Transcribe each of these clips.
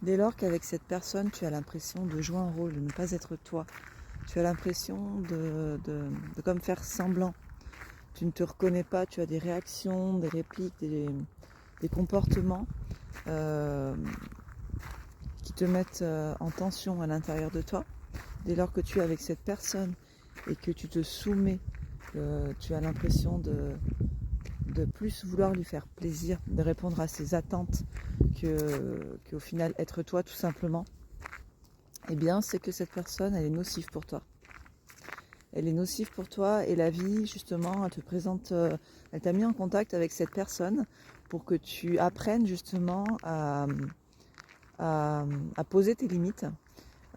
Dès lors qu'avec cette personne, tu as l'impression de jouer un rôle, de ne pas être toi, tu as l'impression de comme faire semblant, tu ne te reconnais pas, tu as des réactions, des répliques, des comportements qui te mettent en tension à l'intérieur de toi. Dès lors que tu es avec cette personne et que tu te soumets, tu as l'impression de plus vouloir lui faire plaisir, de répondre à ses attentes qu'au final être toi tout simplement, eh bien c'est que cette personne elle est nocive pour toi. Elle est nocive pour toi et la vie justement elle te présente, elle t'a mis en contact avec cette personne pour que tu apprennes justement à poser tes limites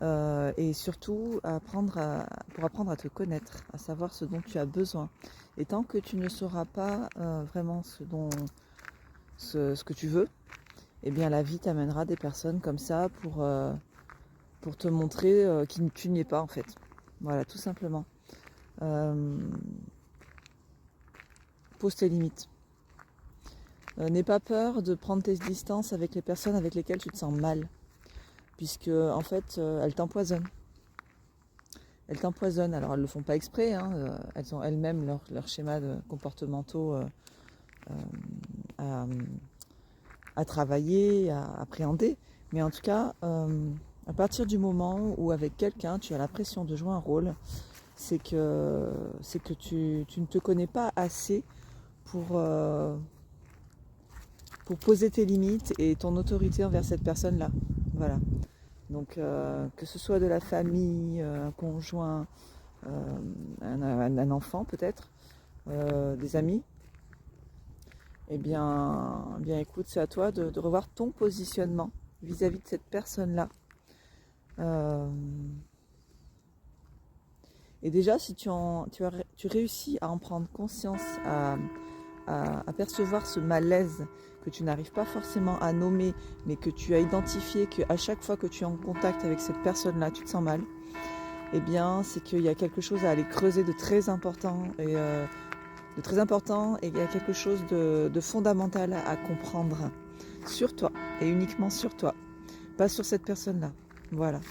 et surtout pour apprendre à te connaître, à savoir ce dont tu as besoin. Et tant que tu ne sauras pas vraiment ce que tu veux, eh bien la vie t'amènera des personnes comme ça pour te montrer qui tu n'y es pas en fait. Voilà, tout simplement. Pose tes limites. N'aie pas peur de prendre tes distances avec les personnes avec lesquelles tu te sens mal, puisque en fait elles t'empoisonnent. Elles t'empoisonnent. Alors elles le font pas exprès, hein, elles ont elles-mêmes leurs schémas comportementaux à travailler, à appréhender. Mais en tout cas, à partir du moment où avec quelqu'un tu as l'impression de jouer un rôle, c'est que tu ne te connais pas assez pour poser tes limites et ton autorité envers cette personne-là. Voilà. Donc que ce soit de la famille, un conjoint, un enfant peut-être, des amis, eh bien écoute, c'est à toi de revoir ton positionnement vis-à-vis de cette personne-là. Et déjà, si tu réussis à en prendre conscience, à percevoir ce malaise que tu n'arrives pas forcément à nommer, mais que tu as identifié qu'à chaque fois que tu es en contact avec cette personne-là, tu te sens mal, eh bien, c'est qu'il y a quelque chose à aller creuser de très important et il y a quelque chose de fondamental à comprendre sur toi et uniquement sur toi, pas sur cette personne-là. Voilà.